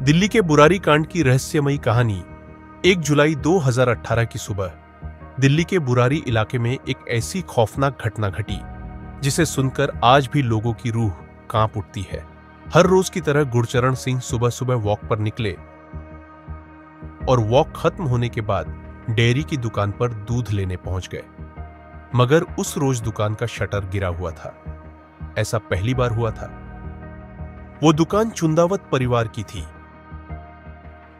दिल्ली के बुरारी कांड की रहस्यमयी कहानी। 1 जुलाई 2018 की सुबह दिल्ली के बुरारी इलाके में एक ऐसी खौफनाक घटना घटी जिसे सुनकर आज भी लोगों की रूह कांप उठती है। हर रोज की तरह गुरचरण सिंह सुबह सुबह वॉक पर निकले और वॉक खत्म होने के बाद डेयरी की दुकान पर दूध लेने पहुंच गए, मगर उस रोज दुकान का शटर गिरा हुआ था। ऐसा पहली बार हुआ था। वो दुकान चुंदावत परिवार की थी।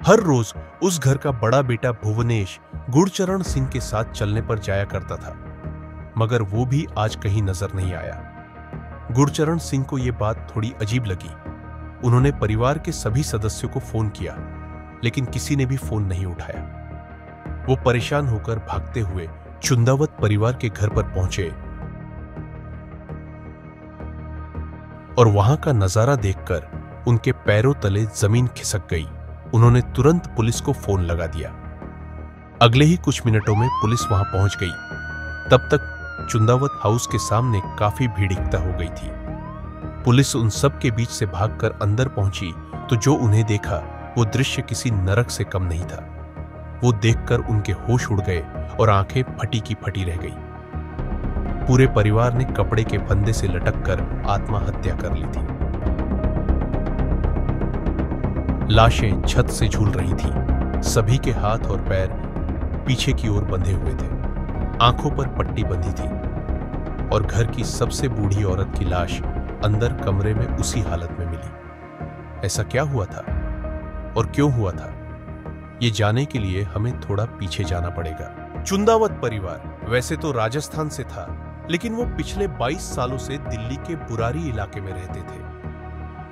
हर रोज उस घर का बड़ा बेटा भुवनेश गुरचरण सिंह के साथ चलने पर जाया करता था, मगर वो भी आज कहीं नजर नहीं आया। गुरचरण सिंह को यह बात थोड़ी अजीब लगी। उन्होंने परिवार के सभी सदस्यों को फोन किया, लेकिन किसी ने भी फोन नहीं उठाया। वो परेशान होकर भागते हुए चुंदावत परिवार के घर पर पहुंचे और वहां का नजारा देखकर उनके पैरों तले जमीन खिसक गई। उन्होंने तुरंत पुलिस को फोन लगा दिया। अगले ही कुछ मिनटों में पुलिस वहां पहुंच गई। तब तक चुंदावत हाउस के सामने काफी भीड़ इकट्ठा हो गई थी। पुलिस उन सब के बीच से भागकर अंदर पहुंची तो जो उन्हें देखा वो दृश्य किसी नरक से कम नहीं था। वो देखकर उनके होश उड़ गए और आंखें फटी की फटी रह गई। पूरे परिवार ने कपड़े के फंदे से लटककर आत्महत्या कर ली थी। लाशें छत से झूल रही थीं। सभी के हाथ और पैर पीछे की ओर बंधे हुए थे। आंखों पर पट्टी बंधी थी और घर की सबसे बूढ़ी औरत की लाश अंदर कमरे में उसी हालत में मिली। ऐसा क्या हुआ था और क्यों हुआ था, ये जानने के लिए हमें थोड़ा पीछे जाना पड़ेगा। चुंदावत परिवार वैसे तो राजस्थान से था, लेकिन वो पिछले 22 सालों से दिल्ली के बुरारी इलाके में रहते थे।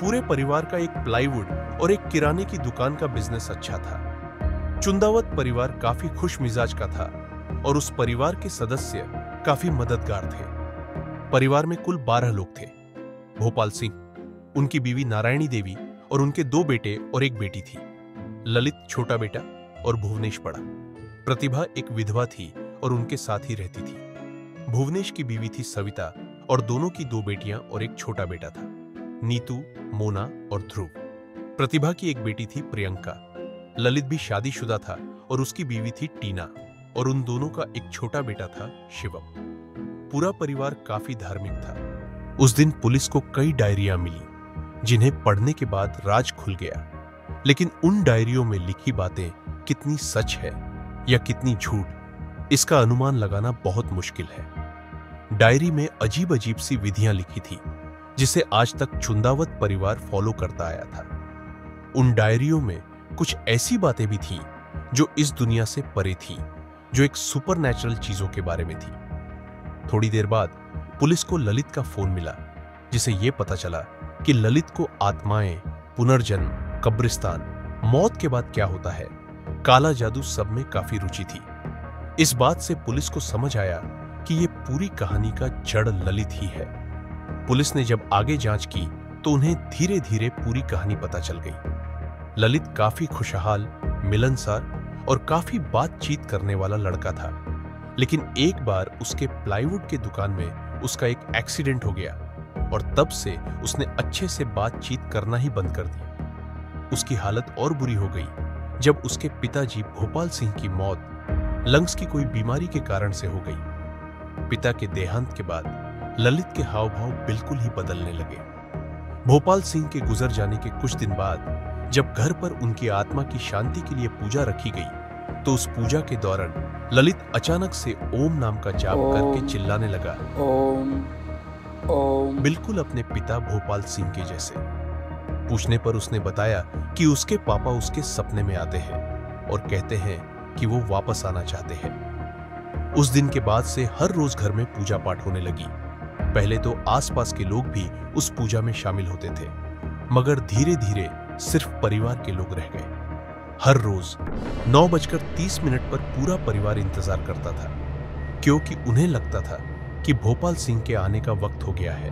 पूरे परिवार का एक प्लाईवुड और एक किराने की दुकान का बिजनेस अच्छा था। चुंदावत परिवार काफी खुश मिजाज का था और उस परिवार के सदस्य काफी मददगार थे। परिवार में कुल 12 लोग थे। भोपाल सिंह, उनकी बीवी नारायणी देवी और उनके 2 बेटे और एक बेटी थी। ललित छोटा बेटा और भुवनेश बड़ा। प्रतिभा एक विधवा थी और उनके साथ ही रहती थी। भुवनेश की बीवी थी सविता और दोनों की 2 बेटियां और एक छोटा बेटा था, नीतू, मोना और ध्रुव। प्रतिभा की एक बेटी थी प्रियंका। ललित भी शादीशुदा था और उसकी बीवी थी टीना और उन दोनों का एक छोटा बेटा था शिवम। पूरा परिवार काफी धार्मिक था। उस दिन पुलिस को कई डायरियां मिली जिन्हें पढ़ने के बाद राज खुल गया, लेकिन उन डायरियों में लिखी बातें कितनी सच है या कितनी झूठ, इसका अनुमान लगाना बहुत मुश्किल है। डायरी में अजीब अजीब सी विधियां लिखी थी जिसे आज तक चुंदावत परिवार फॉलो करता आया था। उन डायरियों में कुछ ऐसी बातें भी थीं जो इस दुनिया से परे थीं, जो एक सुपरनैचुरल चीजों के बारे में थी। थोड़ी देर बाद पुलिस को ललित का फोन मिला, जिसे यह पता चला कि ललित को आत्माएं, पुनर्जन्म, कब्रिस्तान, मौत के बाद क्या होता है, काला जादू सब में काफी रुचि थी। इस बात से पुलिस को समझ आया कि यह पूरी कहानी का जड़ ललित ही है। पुलिस ने जब आगे जांच की तो उन्हें धीरे धीरे पूरी कहानी पता चल गई। ललित काफी खुशहाल, मिलनसार और काफी बातचीत करने वाला लड़का था, लेकिन एक बार उसके प्लाईवुड के दुकान में उसका एक एक्सीडेंट हो गया और तब से उसने अच्छे से बातचीत करना ही बंद कर दिया। उसकी हालत और बुरी हो गई जब उसके पिताजी भोपाल सिंह की मौत लंग्स की कोई बीमारी के कारण से हो गई। पिता के देहांत के बाद ललित के हाव भाव बिल्कुल ही बदलने लगे। भोपाल सिंह के गुजर जाने के कुछ दिन बाद जब घर पर उनकी आत्मा की शांति के लिए पूजा रखी गई तो उस पूजा के दौरान ललित अचानक से ओम नाम का जाप करके चिल्लाने लगा, ओम ओम, बिल्कुल अपने पिता भोपाल सिंह के जैसे। पूछने पर उसने बताया कि उसके पापा उसके सपने में आते हैं और कहते हैं कि वो वापस आना चाहते हैं। उस दिन के बाद से हर रोज घर में पूजा पाठ होने लगी। पहले तो आसपास के लोग भी उस पूजा में शामिल होते थे, मगर धीरे धीरे सिर्फ परिवार के लोग रह गए। हर रोज 9:30 पर पूरा परिवार इंतजार करता था, क्योंकि उन्हें लगता था कि भोपाल सिंह के आने का वक्त हो गया है।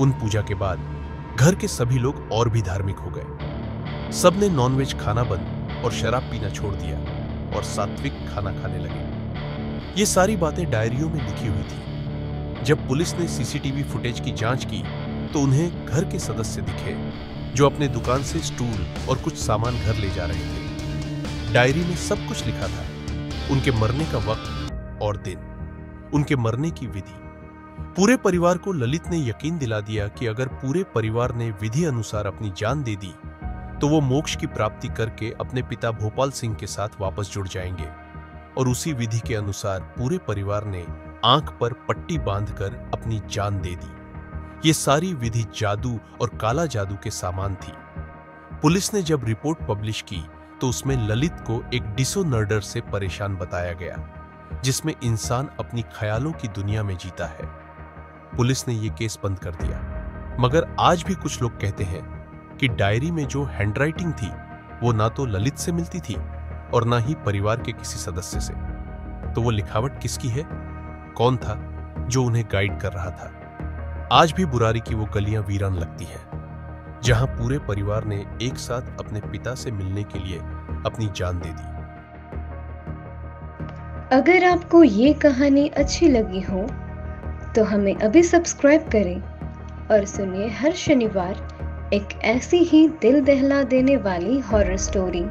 उन पूजा के बाद घर के सभी लोग और भी धार्मिक हो गए। सबने नॉनवेज खाना बंद और शराब पीना छोड़ दिया और सात्विक खाना खाने लगे। ये सारी बातें डायरियों में लिखी हुई थी। जब पुलिस ने सीसीटीवी फुटेज की जांच की तो उन्हें घर के सदस्य दिखे जो अपने दुकान से स्टूल और कुछ सामान घर ले जा रहे थे। डायरी में सब कुछ लिखा था, उनके मरने का वक्त और दिन, उनके मरने की विधि। पूरे परिवार को ललित ने यकीन दिला दिया कि अगर पूरे परिवार ने विधि अनुसार अपनी जान दे दी तो वो मोक्ष की प्राप्ति करके अपने पिता भोपाल सिंह के साथ वापस जुड़ जाएंगे। और उसी विधि के अनुसार पूरे परिवार ने आंख पर पट्टी बांधकर अपनी जान दे दी। ये सारी विधि जादू और काला जादू के सामान थी। पुलिस ने जब रिपोर्ट पब्लिश की तो उसमें ललित को एक डिसऑर्डर से परेशान बताया गया, जिसमें इंसान अपनी ख्यालों की दुनिया में जीता है। पुलिस ने यह केस बंद कर दिया, मगर आज भी कुछ लोग कहते हैं कि डायरी में जो हैंडराइटिंग थी वो ना तो ललित से मिलती थी और ना ही परिवार के किसी सदस्य से। तो वो लिखावट किसकी है? कौन था जो उन्हें गाइड कर रहा था? आज भी बुरारी की वो गलियां वीरान लगती हैं, जहां पूरे परिवार ने एक साथ अपने पिता से मिलने के लिए अपनी जान दे दी। अगर आपको ये कहानी अच्छी लगी हो तो हमें अभी सब्सक्राइब करें और सुनिए हर शनिवार एक ऐसी ही दिल दहला देने वाली हॉरर स्टोरी।